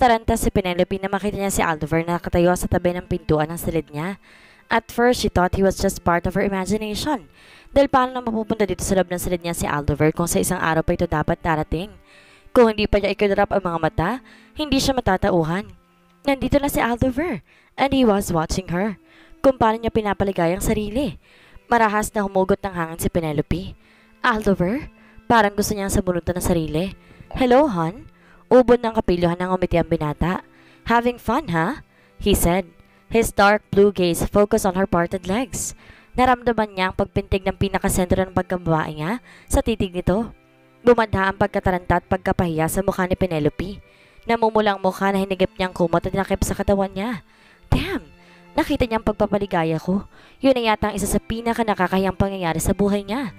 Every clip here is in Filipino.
Nataranta si Penelope na makita niya si Aldover na nakatayo sa tabi ng pintuan ng silid niya. At first, she thought he was just part of her imagination. Dahil paano na mapupunta dito sa loob ng silid niya si Aldover kung sa isang araw pa ito dapat darating? Kung hindi pa niya ikudrap ang mga mata, hindi siya matatauhan. Nandito na si Aldover, and he was watching her. Kung paano niya pinapaligay ang sarili. Marahas na humugot ng hangin si Penelope. Aldover? Parang gusto niyang sabunutan ng sarili. Hello, hon? Ubod ng kapilyuhan ng umiti ang binata. Having fun, huh? He said. His dark blue gaze focused on her parted legs. Naramdaman niya ang pagpintig ng pinakasentro ng pagkababae niya sa titig nito. Bumadha ang pagkataranta at pagkapahiya sa mukha ni Penelope. Namumulang mukha na hinigip niyang kumot at nakip sa katawan niya. Damn! Nakita niya ang pagpapaligaya ko. Yun ay yata ang isa sa pinaka-nakakahiyang pangyayari sa buhay niya.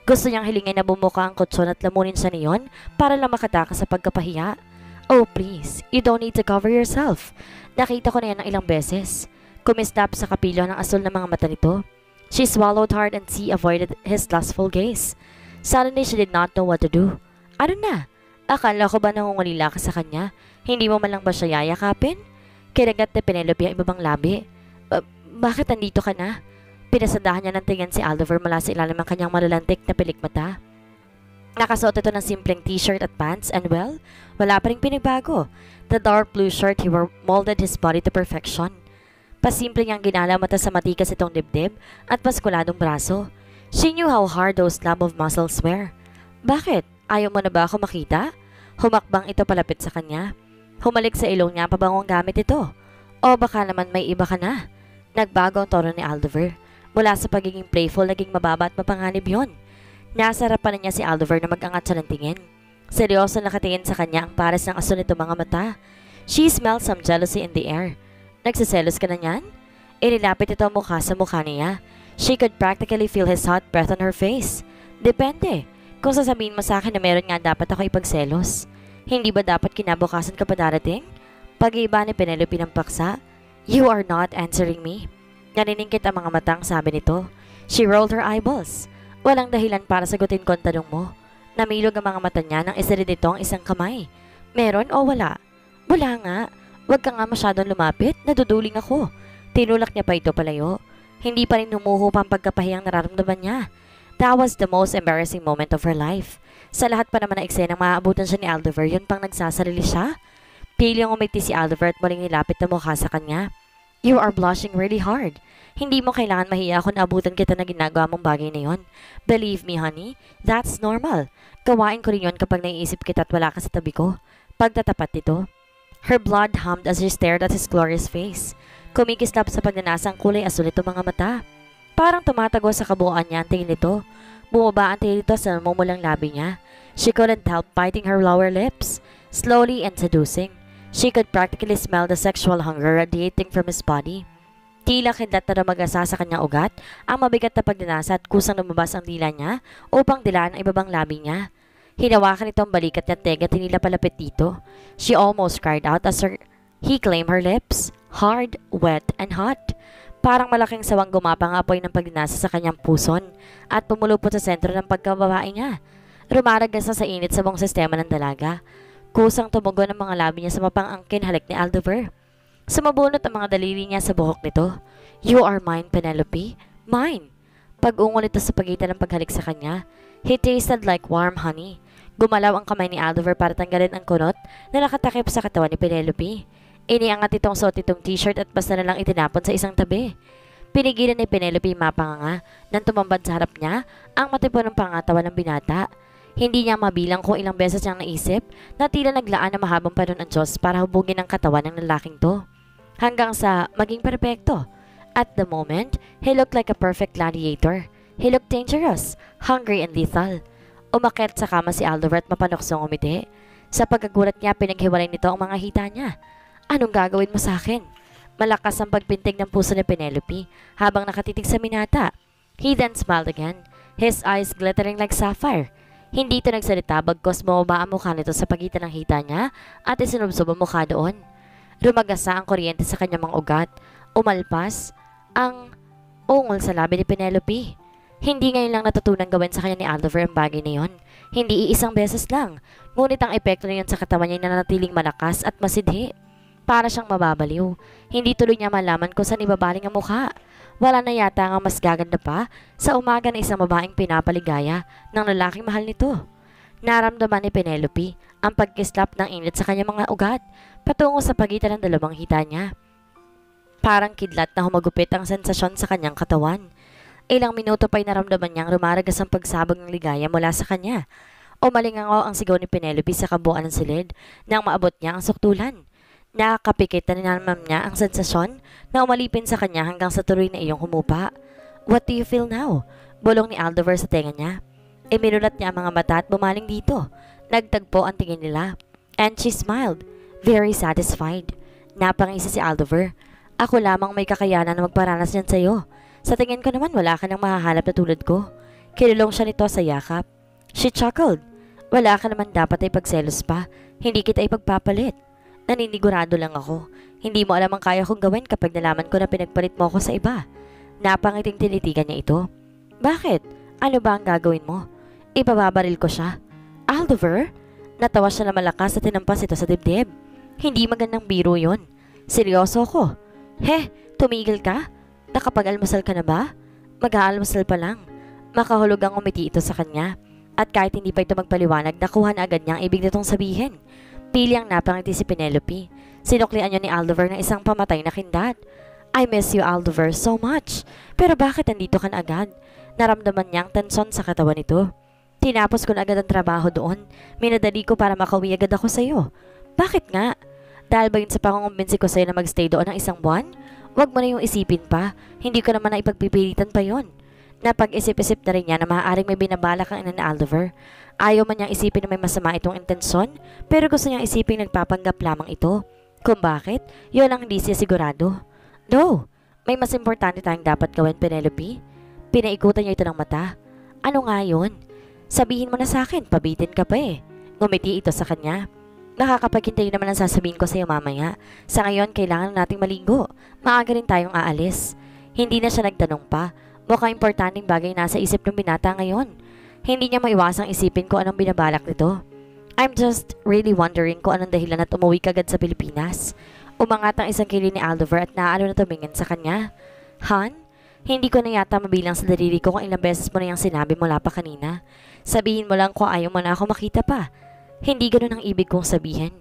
Gusto niyang hilingin na bumuka ang kutson at lamunin siya niyon para lang makatakas sa pagkapahiya. Oh please, you don't need to cover yourself. Nakita ko na yan ng ilang beses. Kumistap sa kapilo ng asul ng mga mata nito. She swallowed hard and she avoided his lustful gaze. Suddenly she did not know what to do. Ano na? Akala ko ba nangungulila ka sa kanya? Hindi mo man lang ba siya yayakapin? Kinagat ni Penelope ang ibabang labi. Bakit nandito ka na? Pinasadahan niya ng tingin si Aldover mula sa ilalim ng kanyang malalantik na pilikmata. Nakasuot ito ng simpleng t-shirt at pants and well, wala pa ring pinagbago. The dark blue shirt he wore molded his body to perfection. Pasimple niyang ginala mata sa matikas itong dibdib at paskuladong braso. She knew how hard those slab of muscles were. Bakit? Ayaw mo na ba ako makita? Humakbang ito palapit sa kanya. Humalik sa ilong niya pabangong gamit ito. O baka naman may iba ka na. Nagbago ang tono ni Aldover. Mula sa pagiging playful, naging mababa at mapanganib yun. Nasa harapan niya si Aldover na mag-angat siya ng tingin. Seryoso nakatingin sa kanya ang pares ng aso nito mga mata. She smelled some jealousy in the air. Nagsiselos ka na niyan? Inilapit ito ang mukha sa mukha niya. She could practically feel his hot breath on her face. Depende. Kung sasabihin mo sa akin na meron nga dapat ako ipagselos. Hindi ba dapat kinabukasan ka pa darating? Pag-iiba ni Penelope ng paksa. You are not answering me. Naniningkit ang mga matang sabi nito. She rolled her eyeballs. Walang dahilan para sagutin ko ang tanong mo. Namilog ang mga mata niya nang isa rin nito ang isang kamay. Meron o wala? Wala nga. Huwag ka nga masyadong lumapit. Naduduling ako. Tinulak niya pa ito palayo. Hindi pa rin humuhupa ang pagkapahiyang nararamdaman niya. That was the most embarrassing moment of her life. Sa lahat pa naman na eksenang maaabutan siya ni Aldover, yun pang nagsasarili siya. Piling umiti si Aldover at muling nilapit na mukha sa kanya. You are blushing really hard. Hindi mo kailangan mahiya kung naabutan kita na ginagawa mong bagay na yon. Believe me, honey, that's normal. Gawain ko rin yon kapag naiisip kita at wala ka sa tabi ko. Pagtatapat nito. Her blood hummed as she stared at his glorious face. Kumikislap sa pagnanasa ang kulay asul nito mga mata. Parang tumatago sa kabuuan niya ang tingin nito. Bumaba ang tingin nito sa namumulang labi niya. She couldn't help biting her lower lips. Slowly and seducing. She could practically smell the sexual hunger radiating from his body. Tila kidlat na mag-asa sa kanyang ugat ang mabigat na pagnanasa at kusang lumabas ang dila niya upang dilaan ang ibabang labi niya. Hinawakan ito ang balikat niya tega at hinila palapit dito. She almost cried out as he claimed her lips. Hard, wet, and hot. Parang malaking sawang gumapang apoy ng pagnanasa sa kanyang puson at pumulupot sa sentro ng pagkababae niya. Rumaragas na sa init sa buong sistema ng dalaga. Kusang tumugon ang mga labi niya sa mapang-angkin halik ni Aldover. Sumabunot ang mga daliri niya sa buhok nito. You are mine, Penelope. Mine. Pag-ungol ito sa pagitan ng paghalik sa kanya. He tasted like warm honey. Gumalaw ang kamay ni Aldover para tanggalin ang kunot na nakatakip sa katawan ni Penelope. Iniangat itong suot itong t-shirt at basta na lang itinapon sa isang tabi. Pinigilan ni Penelope mapanganga nang tumambad sa harap niya ang matipon ng pangatawan ng binata. Hindi niya mabilang kung ilang beses niyang naisip na tila naglaan na mahabang panahon ang Diyos para hubugin ang katawan ng lalaking to. Hanggang sa maging perpekto. At the moment, he looked like a perfect gladiator. He looked dangerous, hungry and lethal. Umakyat sa kama si Aldover at mapanuksong umiti. Sa pagkagulat niya, pinaghiwalay nito ang mga hita niya. Anong gagawin mo sa akin? Malakas ang pagpintig ng puso ni Penelope habang nakatitig sa binata. He then smiled again, his eyes glittering like sapphire. Hindi ito nagsalita bagkos bumaba ang mukha nito sa pagitan ng hita niya at isinubsob ang mukha doon. Rumagasa ang kuryente sa kanyang mga ugat. Umalpas ang ungol sa labi ni Penelope. Hindi ngayon lang natutunan gawin sa kanya ni Aldover ang bagay na yon. Hindi iisang beses lang. Ngunit ang epekto niyon sa katawan niya ay nanatiling malakas at masidhi. Para siyang mababaliw. Hindi tuloy niya malaman kung saan ibabaling ang mukha. Wala na yata nga mas gaganda pa sa umaga na isang babaeng pinapaligaya ng lalaking mahal nito. Naramdaman ni Penelope ang pagkislap ng init sa kanyang mga ugat patungo sa pagitan ng dalawang hita niya. Parang kidlat na humagupit ang sensasyon sa kanyang katawan. Ilang minuto pa'y naramdaman niyang rumaragas ang pagsabog ng ligaya mula sa kanya. Umalingangaw ang sigaw ni Penelope sa kabuuan ng silid nang maabot niya ang suktulan. Nakakapikit na ninamam niya ang sensasyon na umalipin sa kanya hanggang sa tuloy na iyong humupa. "What do you feel now?" Bulong ni Aldover sa tenga niya. Iminulat niya ang mga mata at bumaling dito. Nagtagpo ang tingin nila. And she smiled, very satisfied. Napangisi si Aldover. "Ako lamang may kakayanan na magparanas niyan sa'yo. Sa tingin ko naman wala ka nang mahahanap na tulad ko." Kinulong siya nito sa yakap. She chuckled. "Wala ka naman dapat ay pagselos pa. Hindi kita ipagpapalit. Naninigurado lang ako. Hindi mo alam ang kaya kong gawin kapag nalaman ko na pinagpalit mo ako sa iba." Napangiting tinitigan niya ito. "Bakit? Ano ba ang gagawin mo?" "Ipababaril ko siya." "Aldover?" Natawa siya na malakas at tinampas ito sa dibdib. "Hindi magandang biro yon. Seryoso ko." Tumigil ka? Nakapag-almusal ka na ba?" "Mag-aalmusal pa lang." Makahulog ang umiti ito sa kanya. At kahit hindi pa ito magpaliwanag, nakuha na agad niya ang ibig nitong sabihin. Pili ang napangiti si Penelope. Sinuklian niya ni Aldover ng isang pamatay na kindat. "I miss you, Aldover, so much. Pero bakit andito ka na agad?" Naramdaman niya ang tensyon sa katawan nito. "Tinapos ko na agad ang trabaho doon. Minadali ko para makauwi agad ako sa'yo." "Bakit nga?" "Dahil ba yun sa pangungumbinsi ko sa'yo na magstay doon ng isang buwan? Huwag mo na yung isipin pa. Hindi ko naman na ipagpipilitan pa yon." Napag-isip-isip na rin niya na maaaring may binabalak ang ina ni Aldover. Ayaw man niyang isipin na may masama itong intensyon, pero gusto niyang isipin nagpapanggap lamang ito. Kung bakit, yun ang hindi siya sigurado. "No, may mas importante tayong dapat gawin, Penelope." Pinaikutan niya ito ng mata. "Ano nga yun?" "Sabihin mo na sa akin, pabitin ka pa eh." Ngumiti ito sa kanya. "Nakakapaghintay naman ang sasabihin ko sa iyo mamaya. Sa ngayon, kailangan nating maligo. Maaga rin tayong aalis." Hindi na siya nagtanong pa. Mukhang importanteng bagay nasa isip ng binata ngayon. Hindi niya maiwasang isipin kung anong binabalak nito. "I'm just really wondering kung anong dahilan at umuwi kagad sa Pilipinas." Umangat ang isang kilay ni Aldover at naalo na tumingin sa kanya. "Han? Hindi ko na yata mabilang sa daliri ko kung ilang beses mo na yung sinabi mula pa kanina. Sabihin mo lang kung ayaw mo na ako makita pa." "Hindi ganun ang ibig kong sabihin.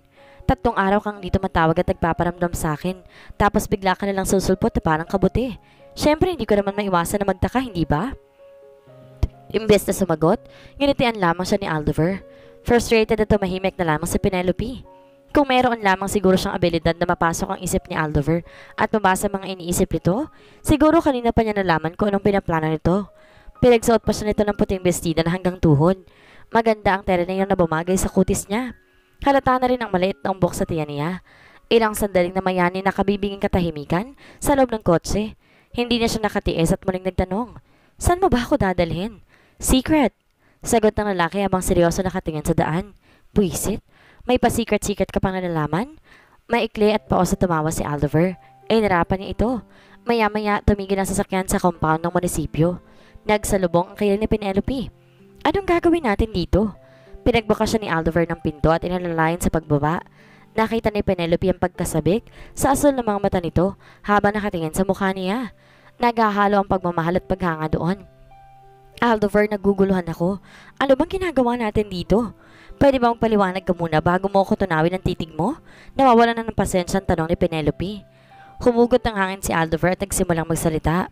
3 araw kang dito matawag at nagpaparamdam sa akin, tapos bigla ka nalang susulpot na parang kabuti. Siyempre hindi ko naman maiwasan na magtaka, hindi ba?" Imbes na sumagot, nginitian lamang siya ni Aldover. Frustrated at tumahimik na lamang si Penelope. Kung mayroon lamang siguro siyang abilidad na mapasok ang isip ni Aldover at mabasa mga iniisip nito, siguro kanina pa niya nalaman kung anong pinaplano nito. Pinagsuot pa siya nito ng puting bestida na hanggang tuhod. Maganda ang tela na bumagay sa kutis niya. Halata na rin ang maliit na umbok sa tiyan niya. Ilang sandaling na mayani na kabibiging katahimikan sa loob ng kotse. Hindi na siya nakatiis at muling nagtanong, "Saan mo ba ako dadalhin?" "Secret," sagot ng lalaki habang seryoso nakatingin sa daan. Buisit, may pa-secret-secret ka pang nalalaman? Maikli at paos na tumawa si Aldover. Narapan niya ito. Maya-maya tumigil ang sasakyan sa compound ng munisipyo. Nagsalubong ang kilay ni Penelope. "Anong gagawin natin dito?" Pinagbukas siya ni Aldover ng pinto at inalalayan sa pagbaba. Nakita ni Penelope ang pagkasabik sa asul ng mga mata nito habang nakatingin sa mukha niya. Naghahalo ang pagmamahal at paghanga doon. "Aldover, naguguluhan ako. Ano bang ginagawa natin dito? Pwede bang paliwanag ka muna bago mo ako tunawin ang titig mo?" Nawawalan na ng pasensya ang tanong ni Penelope. Humugot ng hangin si Aldover at nagsimulang magsalita.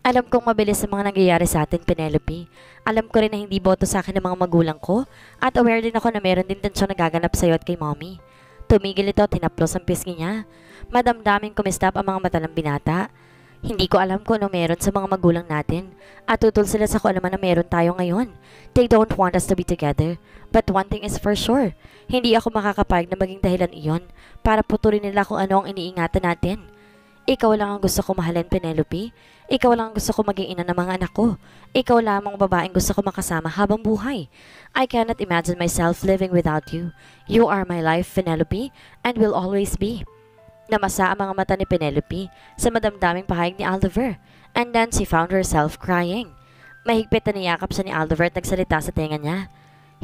"Alam kong mabilis ang mga nangyayari sa atin, Penelope. Alam ko rin na hindi boto sa akin ng mga magulang ko at aware din ako na meron din tensyon na gaganap sa iyo at kay mommy." Tumigil ito at tinaplos ang pisngi niya. Madamdaming kumistap ang mga mata ng binata. "Hindi ko alam kung ano meron sa mga magulang natin at tutol sila sa kung ano man na meron tayo ngayon. They don't want us to be together. But one thing is for sure, hindi ako makakapayag na maging dahilan iyon para putulin nila kung ano ang iniingatan natin. Ikaw lang ang gusto ko mahalin, Penelope. Ikaw lang ang gusto ko maging ina ng mga anak ko. Ikaw lamang babaeng gusto ko makasama habang buhay. I cannot imagine myself living without you. You are my life, Penelope, and will always be." Namasa ang mga mata ni Penelope sa madamdaming pahayag ni Aldover, and then she found herself crying. Mahigpit na niyakap siya ni Aldover at nagsalita sa tenga niya.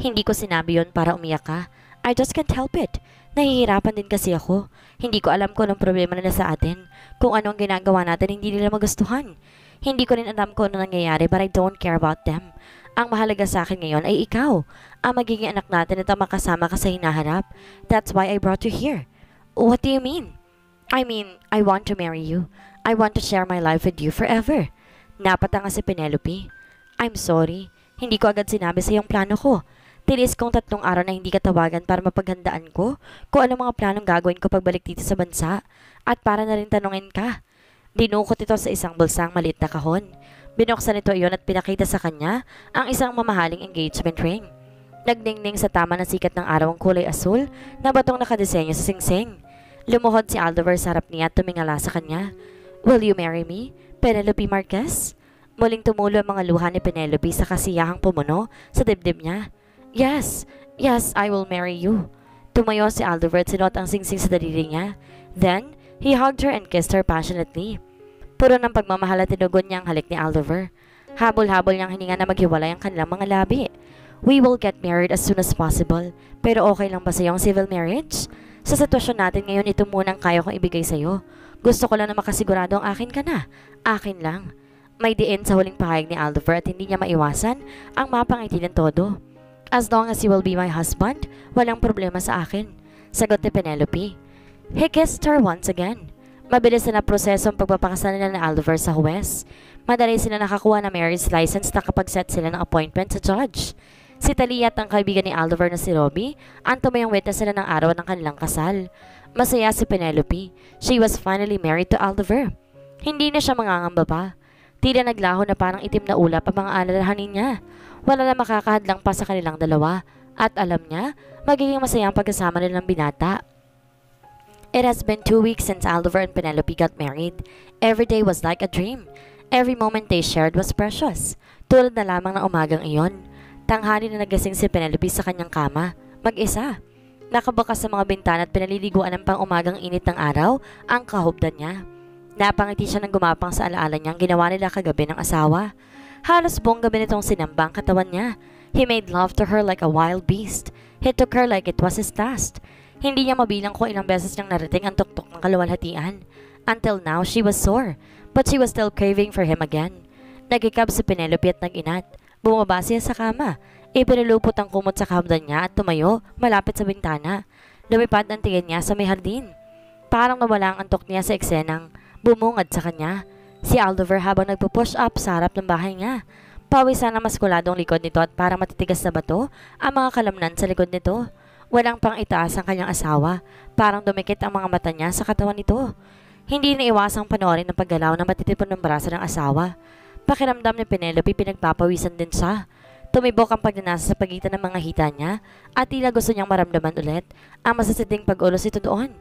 Hindi ko sinabi yon para umiyak ka. I just can't help it. Nahihirapan din kasi ako. Hindi ko alam kung anong problema nila sa atin. Kung anong ginagawa natin hindi nila magustuhan. Hindi ko rin alam kung ano nangyayari but I don't care about them. Ang mahalaga sa akin ngayon ay ikaw. Ang magiging anak natin at ang makasama ka sa hinaharap. That's why I brought you here. What do you mean? I mean, I want to marry you. I want to share my life with you forever. Napatanga si Penelope. I'm sorry. Hindi ko agad sinabi sa iyong plano ko. Tinis kong 3 araw na hindi ka tawagan para mapaghandaan ko kung ano mga planong gagawin ko pagbalik dito sa bansa. At para na rin tanungin ka. Dinukot ito sa isang bulsang maliit na kahon. Binuksan ito iyon at pinakita sa kanya ang isang mamahaling engagement ring. Nagningning sa tama ng sikat ng araw ang kulay asul na batong nakadesenyo sa singsing. Lumuhod si Aldover sa harap niya at tumingala sa kanya. Will you marry me, Penelope Marquez? Muling tumulo ang mga luha ni Penelope sa kasiyahang pumuno sa dibdib niya. Yes, I will marry you. Tumayo si Aldover at sinuot ang singsing sa daliri niya. Then, he hugged her and kissed her passionately. Puro ng pagmamahal at tinugon niya ang halik ni Aldover. Habol-habol niyang hininga na maghiwalay ang kanilang mga labi. We will get married as soon as possible. Pero okay lang ba sa iyong civil marriage? Sa sitwasyon natin ngayon, ito munang kaya kong ibigay sa iyo. Gusto ko lang na makasigurado ang akin ka na. Akin lang. May diin sa huling pahayag ni Aldover at hindi niya maiwasan ang mapangiti ng todo. As long as you will be my husband, walang problema sa akin. Sagot ni Penelope. He kissed her once again. Mabilis na proseso ang pagpapakasal nila ni Aldover sa huwes. Madali sila nakakuha ng marriage license na kapag-set sila ng appointment sa judge. Si Talia at ang kaibigan ni Aldover na si Robbie ang tumayong witness sila ng araw ng kanilang kasal. Masaya si Penelope. She was finally married to Aldover. Hindi na siya mangangamba pa. Tila naglaho na parang itim na ulap ang mga alalahanin niya. Wala na makakahadlang pa sa kanilang dalawa. At alam niya, magiging masaya ang pagkasama nilang binata. It has been 2 weeks since Aldover and Penelope got married. Every day was like a dream. Every moment they shared was precious. Tulad na lamang ng umagang iyon. Tanghali na nagising si Penelope sa kanyang kama. Mag-isa. Nakabukas sa mga bintana at pinaliliguan ng pang-umagang init ng araw ang kahubdan niya. Napangiti siya ng gumapang sa alaala niyang ginawa nila kagabi ng asawa. Halos buong gabi nitong sinamba ang katawan niya. He made love to her like a wild beast. He took her like it was his last. Hindi niya mabilang kung ilang beses niyang narating ang tuktok ng kaluwalhatian. Until now, she was sore, but she was still craving for him again. Nagikab si Penelope at nag-inat. Bumaba siya sa kama. Ipinulupot ang kumot sa kahubdan niya at tumayo malapit sa bintana. Lumipad ang tingin niya sa may hardin. Parang nawala ang antok niya sa eksenang bumungad sa kanya. Si Aldover habang nagpo-push up sa harap ng bahay niya. Pawisan ang maskuladong likod nito at parang matitigas na bato ang mga kalamnan sa likod nito. Walang pang itaas ang kanyang asawa. Parang dumikit ang mga mata niya sa katawan nito. Hindi na iwasang panoorin ng paggalaw ng matitipon ng braso ng asawa. Pakiramdam ni Penelope pinagpapawisan din siya. Tumibok ang pagnanasa sa pagitan ng mga hita niya at tila gusto niyang maramdaman ulit ang masasiding pag-ulos ito doon.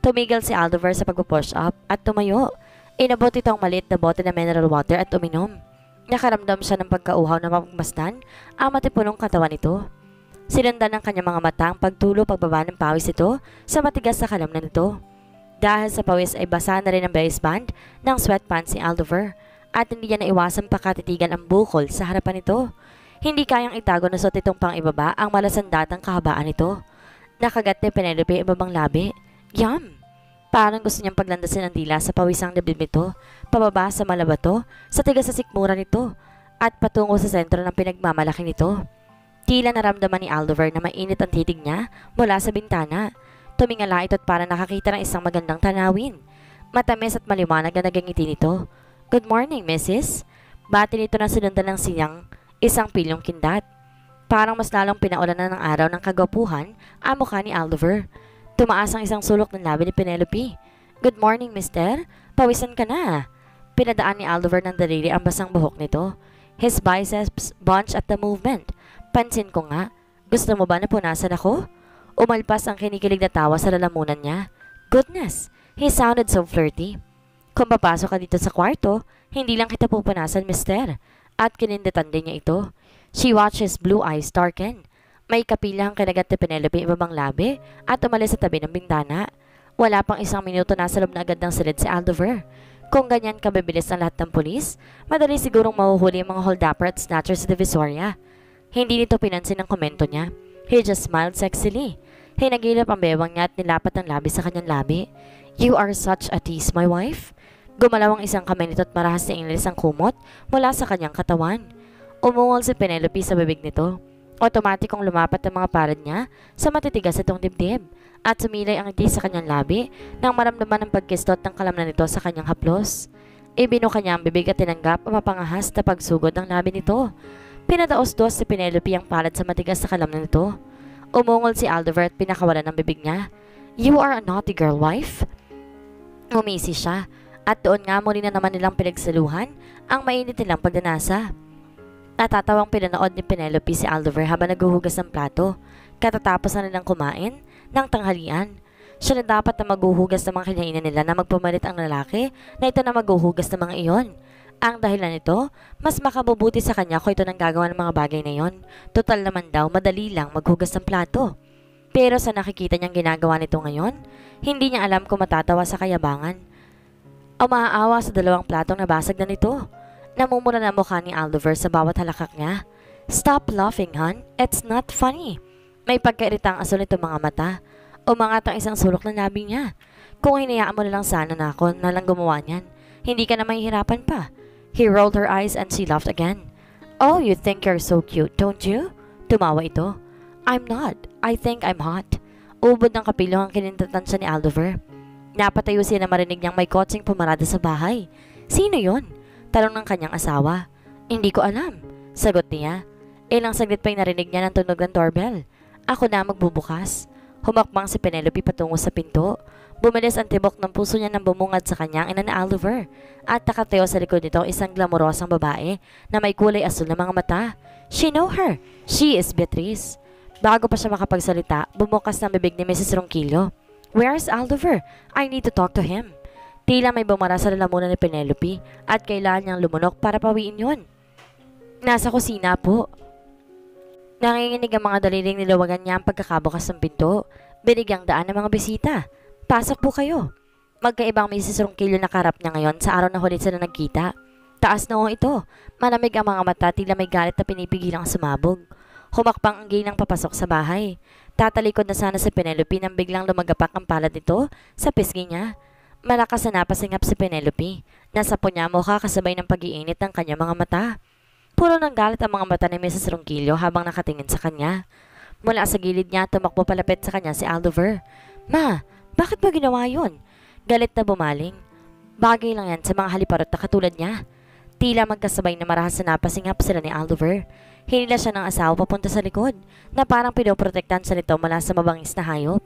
Tumigil si Aldover sa pag-push up at tumayo. Inabot ito ang maliit na bote na mineral water at uminom. Nakaramdam siya ng pagkauhaw na mapagmasdan ang matipunong katawan nito. Sinundan ng kanyang mga mata ang pagtulo pagbaba ng pawis ito sa matigas na kalamnan nito. Dahil sa pawis ay basa na rin ang waistband ng sweatpants ni Aldover at hindi niya naiwasang pakatitigan ang bukol sa harapan nito. Hindi kayang itago na suot itong pang-ibaba ang malasandatang kahabaan nito. Nakagat ni Penelope ang ibabang labi. Yum! Parang gusto niyang paglandasin ang dila sa pawisang dibdib nito, pababa sa malabato, sa tigas sa sikmura nito, at patungo sa sentro ng pinagmamalaki nito. Tila naramdaman ni Aldover na mainit ang titig niya mula sa bintana. Tumingala ito at parang nakakita ng isang magandang tanawin. Matamis at maliwanag na naging ngiti nito. Good morning, Mrs. Bati nito na sinundan ng siyang isang pilyong kindat. Parang mas lalong pinaulanan ng araw ng kagwapuhan ang mukha ni Aldover. Tumaas ang isang sulok ng labi ni Penelope. Good morning, mister. Pawisan ka na. Pinadaan ni Aldover ng daliri ang basang buhok nito. His biceps bunched at the movement. Pansin ko nga. Gusto mo ba na punasan ako? Umalpas ang kinikilig na tawa sa lalamunan niya. Goodness, he sounded so flirty. Kung papasok ka dito sa kwarto, hindi lang kita pupunasan, mister. At kininditan din niya ito. She watched his blue eyes darken. May kapilang kinagat ni Penelope ibabang labi at umalis sa tabi ng bintana. Wala pang isang minuto nasa loob na agad ng silid si Aldover. Kung ganyan kabibilis ang lahat ng pulis, madali sigurong mahuhuli ang mga holdupper at snatchers sa Divisoria. Hindi nito pinansin ang komento niya. He just smiled sexily. Hinagilap ang bewang niya at nilapat ang labi sa kanyang labi. You are such a tease, my wife. Gumalaw ang isang kamay nito at marahas na inilis ang kumot mula sa kanyang katawan. Umungol si Penelope sa bibig nito. Otomatikong lumapat ang mga palad niya sa matitigas itong dibdib at sumilay ang ngiti sa kanyang labi nang maramdaman ang pagkistot ng kalamnan nito sa kanyang haplos. Ibinuka niya ang bibig at tinanggap ang mapangahas na pagsugod ng labi nito. Pinadaos-dos si Penelope ang palad sa matigas na kalamnan nito. Umungol si Aldover at pinakawalan ng bibig niya. You are a naughty girl, wife. Umisi siya at doon nga muli na naman nilang pinagsaluhan ang mainit nilang pagdanasa. Natatawang pinanood ni Penelope si Aldover habang naghuhugas ng plato. Katatapos na nilang kumain ng tanghalian. Siya na dapat na maghuhugas ng mga kinainan nila na magpumalit ang lalaki na ito na maghuhugas ng mga iyon. Ang dahilan nito, mas makabubuti sa kanya kung ito nang gagawa ng mga bagay na iyon. Total naman daw, madali lang maghugas ng plato. Pero sa nakikita niyang ginagawa nito ngayon, hindi niya alam kung matatawa sa kayabangan o maaawa sa dalawang platong nabasag na nito. Namumura na mukha ni Aldover sa bawat halakak niya. Stop laughing, hon. It's not funny. May pagkairitang aso nito mga mata. Umangat ang isang sulok ng labi niya. Kung hinayaan mo na lang sana na ako na lang gumawa niyan, hindi ka na mahihirapan pa. He rolled her eyes and she laughed again. Oh, you think you're so cute, don't you? Tumawa ito. I'm not. I think I'm hot. Ubod ng kapilo ang kinintatan siya ni Aldover. Napatayo siya na marinig niyang may kotseng pumarada sa bahay. Sino yon? Tanong ng kanyang asawa. Hindi ko alam. Sagot niya. Ilang saglit pa yung narinig niya ng tunog ng doorbell. Ako na magbubukas. Humakbang si Penelope patungo sa pinto. Bumilis ang tibok ng puso niya nang bumungad sa kanyang ina na Aldover. At nakatayo sa likod nito isang glamorosang babae na may kulay asul na mga mata. She know her. She is Beatrice. Bago pa siya makapagsalita, bumukas ng bibig ni Mrs. Ronquillo. Where's Aldover? I need to talk to him. Tila may bumara sa lalamunan ni Penelope at kailangan niyang lumunok para pawiin yun. Nasa kusina po. Nanginginig ang mga daliling nilawagan niya ang pagkakabukas ng pinto. Binigyang daan ng mga bisita. Pasok po kayo. Magkaibang Mrs. Ronquillo na karap niya ngayon sa araw na huli sila nagkita. Taas noong ito. Malamig ang mga mata, tila may galit na pinipigilang sumabog. Humakbang ang ginang papasok sa bahay. Tatalikod na sana si Penelope nang biglang lumagapak ang palad nito sa pisngi niya. Malakas na napasingap si Penelope. Nasapo niya mukha kasabay ng pag-iinit ng kanyang mga mata. Puro ng galit ang mga mata ni Mrs. Ronquillo habang nakatingin sa kanya. Mula sa gilid niya, tumakbo palapit sa kanya si Aldover. Ma, bakit ba ginawa yun? Galit na bumaling. Bagay lang yan sa mga haliparot na katulad niya. Tila magkasabay na marahas na napasingap sila ni Aldover. Hinila siya ng asawa papunta sa likod na parang pinoprotektan sa nito mula sa mabangis na hayop.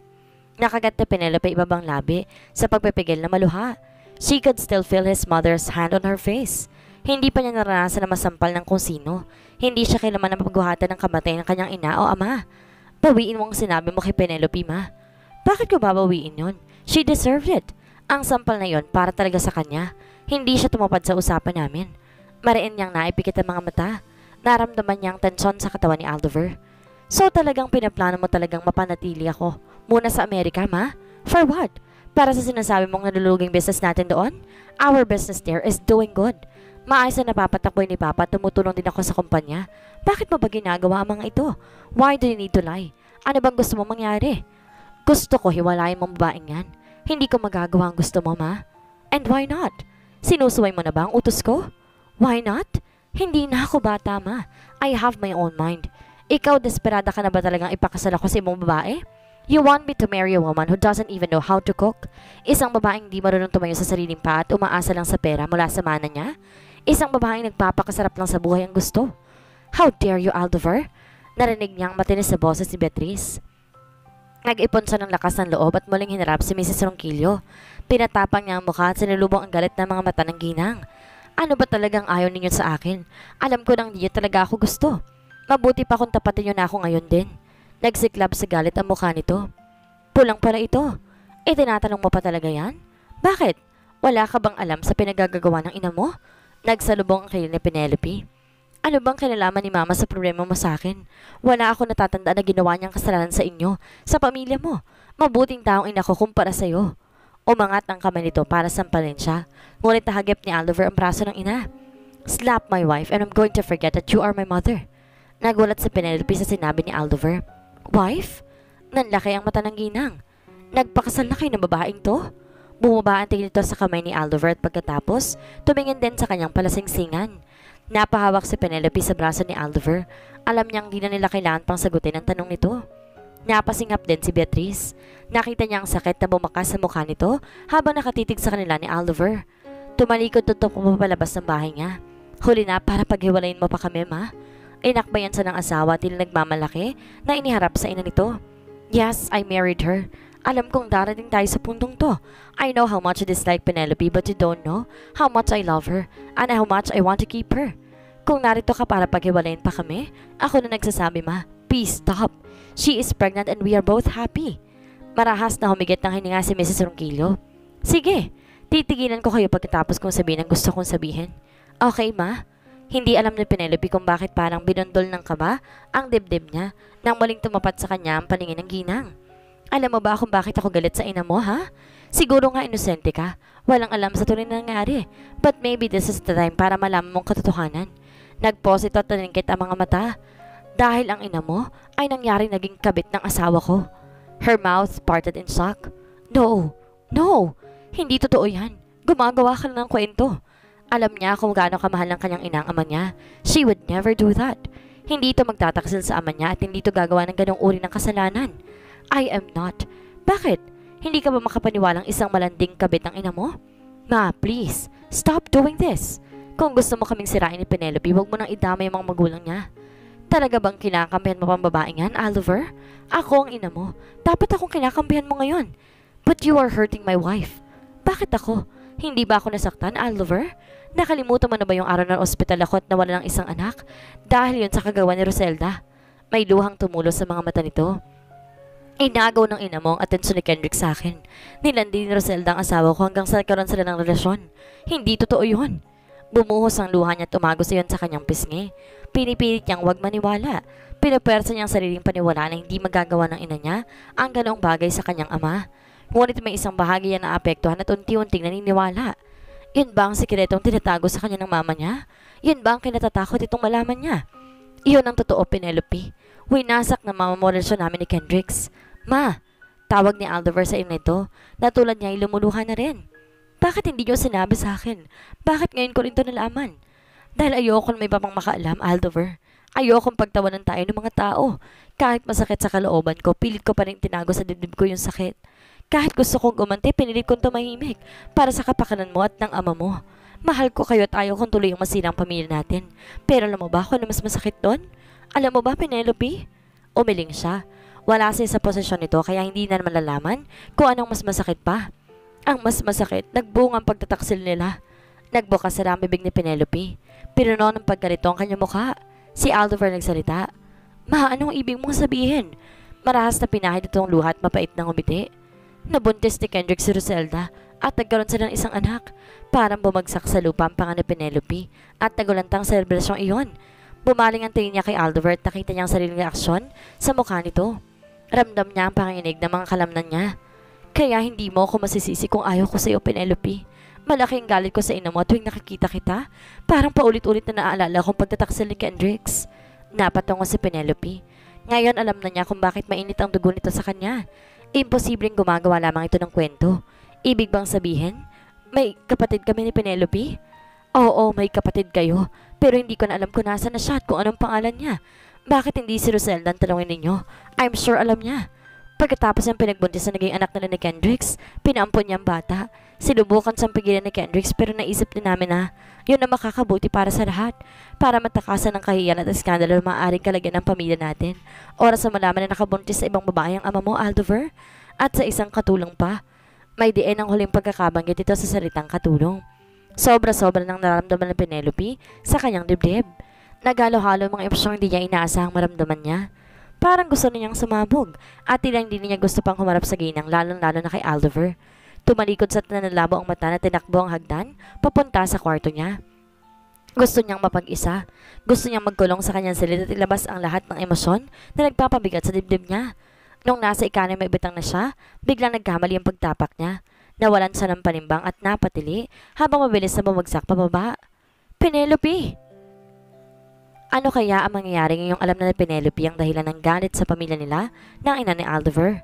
Nakagat na Penelope ibabang labi sa pagpipigil na maluha. She could still feel his mother's hand on her face. Hindi pa niya naranasan na masampal ng kung sino. Hindi siya kailanman na mapagbuhatan ng kamatay ng kanyang ina o ama. Bawiin mo ang sinabi mo kay Penelope, ma. Bakit ko babawiin yun? She deserved it. Ang sampal na yon para talaga sa kanya. Hindi siya tumupad sa usapan namin. Mariin niyang naipikit ang mga mata. Naramdaman niyang tensyon sa katawan ni Aldover. So talagang pinaplano mo talagang mapanatili ako muna sa Amerika, ma? For what? Para sa sinasabi mong naluluging business natin doon? Our business there is doing good. Maayos na napapatakboy ni Papa, tumutulong din ako sa kumpanya. Bakit mo ba ginagawa ang mga ito? Why do you need to lie? Ano bang gusto mo mangyari? Gusto ko hiwalayin mong babaeng yan. Hindi ko magagawa ang gusto mo, ma. And why not? Sinusuway mo na ba ang utos ko? Why not? Hindi na ako bata, ma. I have my own mind. Ikaw, desperada ka na ba talagang ipakasal ako sa ibang babae? You want me to marry a woman who doesn't even know how to cook? Isang babaeng di marunong tumayo sa sariling paa at umaasa lang sa pera mula sa mana niya? Isang babaeng nagpapakasarap lang sa buhay ang gusto? How dare you, Aldover? Narinig niyang matinis sa boses si Beatrice. Nag-ipon siya ng lakas ng loob at muling hinarap si Mrs. Ronquillo. Pinatapang niya ang mukha at sinulubong ang galit ng mga mata ng ginang. Ano ba talagang ayaw ninyo sa akin? Alam ko nang hindi talaga ako gusto. Mabuti pa kung tapatin niyo na ako ngayon din. Nagsiklab sa galit ang mukha nito. Pulang pala ito. Tinatanong mo pa talaga yan? Bakit? Wala ka bang alam sa pinagagagawa ng ina mo? Nagsalubong ang kilay ni Penelope. Ano bang kinalaman ni Mama sa problema mo sa akin? Wala ako natatandaan na ginawa niyang kasalanan sa inyo, sa pamilya mo. Mabuting taong ina ko kumpara sa'yo. Umangat ang kamay nito para sampalin siya, ngunit nahagip ni Aldover ang braso ng ina. Slap my wife and I'm going to forget that you are my mother. Nagulat si Penelope sa sinabi ni Aldover. Wife? Nanlaki ang mata ng ginang. Nagpakasal na kayo ng babaeng to? Bumaba ang tingin nito sa kamay ni Aldover at pagkatapos, tumingin din sa kanyang palasingsingan. Napahawak si Penelope sa braso ni Aldover. Alam niyang di na nila kailangan pang sagutin ang tanong nito. Napasingap din si Beatrice. Nakita niya ang sakit na bumakas sa mukha nito habang nakatitig sa kanila ni Aldover. Tumalikod tutok pumapalabas ng bahay niya. Huli na para paghiwalayin mo pa kami, ma? Inakbayan sa ng asawa at nagmamalaki na iniharap sa ina nito. Yes, I married her. Alam kong darating tayo sa puntong to. I know how much I dislike Penelope but you don't know how much I love her and how much I want to keep her. Kung narito ka para paghiwalayin pa kami, ako na nagsasabi, ma. Please stop. She is pregnant and we are both happy. Marahas na humigit ng hininga si Mrs. Ronquillo. Sige, titigilan ko kayo pagkatapos kong sabihin ang gusto kong sabihin. Okay, ma? Hindi alam ni Penelope kung bakit parang binundol ng kaba ang dibdib niya nang muling tumapat sa kanya ang paningin ng ginang. Alam mo ba kung bakit ako galit sa ina mo, ha? Siguro nga inosente ka. Walang alam sa tunay na nangyari. But maybe this is the time para malaman mong katotohanan. Nagpose ito at naningkit ang mga mata. Dahil ang ina mo ay nangyaring naging kabit ng asawa ko. Her mouth parted in shock. No, no, hindi totoo yan. Gumagawa ka lang ng kwento. Alam niya kung gaano kamahal ng kanyang inang ama niya. She would never do that. Hindi ito magtataksil sa ama niya at hindi ito gagawa ng ganong uri ng kasalanan. I am not. Bakit? Hindi ka ba makapaniwalang isang malanding kabit ng ina mo? Ma, please, stop doing this. Kung gusto mo kaming sirain ni Penelope, huwag mo nang idamay yung mga magulang niya. Talaga bang kinakampihan mo pang babaeng yan, Aldover? Ako ang ina mo. Dapat akong kinakampihan mo ngayon. But you are hurting my wife. Bakit ako? Hindi ba ako nasaktan, Aldover? Nakalimutan mo na ba yung araw ng ospital ako at nawala ng isang anak? Dahil yun sa kagawa ni Roselda. May luhang tumulo sa mga mata nito. Inagaw ng ina mo ang atensyon ni Kendrick sa akin. Nilandi ni Roselda ang asawa ko hanggang sa nagkaroon sila ng relasyon. Hindi totoo yun. Bumuhos ang luha niya at umagos iyon sa kanyang pisngi. Pinipilit niyang huwag maniwala. Pinapwersa niya ang sariling paniwala na hindi magagawa ng ina niya ang ganoong bagay sa kanyang ama. Ngunit may isang bahagi niya na apektuhan at unti-unting naniniwala. Yun ba ang sikretong tinatago sa kanya ng mama niya? Yun ba ang kinatatakot itong malaman niya? Iyon ang totoo, Penelope. Winasak na mama mo relasyon namin ni Kendricks. Ma, tawag ni Aldover sa ina nito na tulad niya ay lumuluha na rin. Bakit hindi niyo sinabi sa akin? Bakit ngayon ko rin ito nalaman? Dahil ayoko na may papang makaalam, Aldover. Ayokong pagtawanan tayo ng mga tao. Kahit masakit sa kalooban ko, pilit ko pa rin tinago sa dibdib ko yung sakit. Kahit gusto kong gumanti, pinilit kong tumahimik para sa kapakanan mo at ng ama mo. Mahal ko kayo at ayaw kong tuloy yung masirang pamilya natin. Pero alam mo ba kung ano mas masakit doon? Alam mo ba, Penelope? Umiling siya. Wala siya sa posisyon nito kaya hindi na malalaman kung anong mas masakit pa. Ang mas masakit, nagbunga ang pagtataksil nila. Nagbukas sa bibig ni Penelope. Pinuno ng pagkalito ang kanyang mukha. Si Aldover nagsalita. Ma, anong ibig mong sabihin? Marahas na pinahid itong luha at mapait ng umiti. Nabuntis ni Kendrick si Roselda at nagkaroon sila ng isang anak. Parang bumagsak sa lupa ang panga ni Penelope at nagulantang selebrasyong iyon. Bumaling ang tingin niya kay Aldover at nakita niya ang sariling reaksyon sa mukha nito. Ramdam niya ang panginginig ng mga kalamnan niya. Kaya hindi mo ako masisisi kung ayaw ko sa iyo, Penelope. Malaking galit ko sa ina mo tuwing nakikita kita. Parang paulit-ulit na naaalala kong pagtataksil ni Kendricks. Napatungo si Penelope. Ngayon alam na niya kung bakit mainit ang dugo nito sa kanya. Imposibleng gumagawa lamang ito ng kwento. Ibig bang sabihin, may kapatid kami ni Penelope? Oo, may kapatid kayo. Pero hindi ko na alam kung nasa na siya at kung anong pangalan niya. Bakit hindi si Roselda ang talungin ninyo? I'm sure alam niya. Pagkatapos ng pinagbuntis na naging anak nila ni Kendricks, pinaampon niya ang bata. Sinubukan siyang pigilan ni Kendricks pero naisip din namin na yun ang makakabuti para sa lahat. Para matakasan ng kahiyan at iskandalo na maaaring kalagyan ng pamilya natin. Oras na malaman na nakabuntis sa ibang babae ang ama mo, Aldover. At sa isang katulong pa. May diin ang huling pagkakabanggit ito sa salitang katulong. Sobra-sobra nang nararamdaman ng Penelope sa kanyang dibdib. Nagalo-halo mga emosyong hindi niya inaasahang maramdaman niya. Parang gusto niyang sumabog at tila hindi niya gusto pang humarap sa ginang lalong-lalo na kay Aldover. Tumalikod sa nanalabo ang mata na tinakbo ang hagdan papunta sa kwarto niya. Gusto niyang mapag-isa. Gusto niyang magkulong sa kanyang silid at ilabas ang lahat ng emosyon na nagpapabigat sa dibdib niya. Nung nasa ikanim may bitang na siya, biglang nagkamali ang pagtapak niya. Nawalan siya ng panimbang at napatili habang mabilis na bumagsak pababa. Penelope! Ano kaya ang mangyayari ngayong alam na ni Penelope ang dahilan ng galit sa pamilya nila ng ina ni Aldover?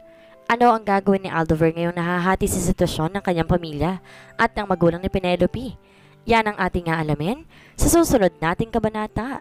Ano ang gagawin ni Aldover ngayong nahahati sa sitwasyon ng kanyang pamilya at ng magulang ni Penelope? Yan ang ating aalamin sa susunod nating kabanata.